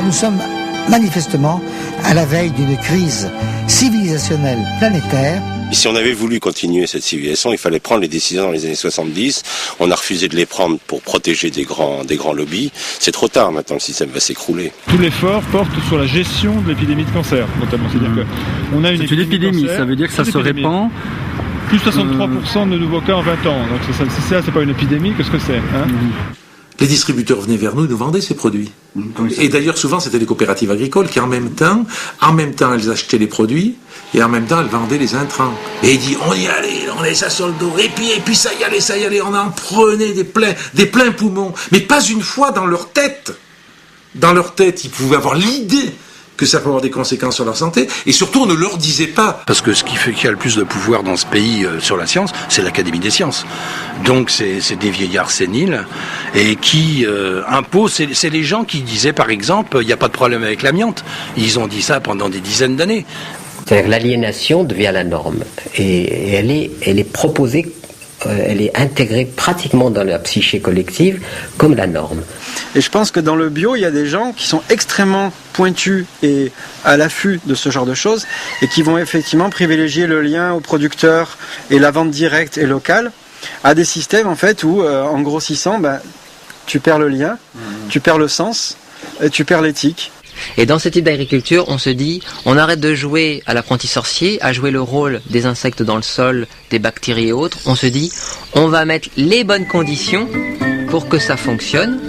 nous sommes manifestement à la veille d'une crise civilisationnelle planétaire. Si on avait voulu continuer cette civilisation, il fallait prendre les décisions dans les années 70. On a refusé de les prendre pour protéger des grands lobbies. C'est trop tard maintenant, le système va s'écrouler. Tout l'effort porte sur la gestion de l'épidémie de cancer, notamment. C'est-à-dire qu'on a une épidémie, ça veut dire que ça se répand. Plus 63% de nouveaux cas en 20 ans. Donc si ça, c'est pas une épidémie, qu'est-ce que c'est Les distributeurs venaient vers nous et nous vendaient ces produits. Et d'ailleurs, souvent, c'était des coopératives agricoles qui, en même temps, elles achetaient les produits et en même temps, elles vendaient les intrants. Et ils disaient, on y allait, on laissait ça sur le dos. Et puis ça y allait, on en prenait des pleins poumons. Mais pas une fois dans leur tête. Dans leur tête, ils pouvaient avoir l'idée que ça peut avoir des conséquences sur leur santé, et surtout on ne leur disait pas. Parce que ce qui fait qu'il y a le plus de pouvoir dans ce pays sur la science, c'est l'Académie des sciences. Donc c'est des vieillards séniles, et qui imposent, c'est les gens qui disaient par exemple, il n'y a pas de problème avec l'amiante. Ils ont dit ça pendant des dizaines d'années. C'est-à-dire que l'aliénation devient la norme, et elle est proposée, elle est intégrée pratiquement dans la psyché collective comme la norme. Et je pense que dans le bio, il y a des gens qui sont extrêmement pointus et à l'affût de ce genre de choses et qui vont effectivement privilégier le lien au producteur et la vente directe et locale à des systèmes en fait où en grossissant, tu perds le lien, tu perds le sens et tu perds l'éthique. Et dans ce type d'agriculture, on se dit, on arrête de jouer à l'apprenti sorcier, à jouer le rôle des insectes dans le sol, des bactéries et autres. On se dit, on va mettre les bonnes conditions pour que ça fonctionne.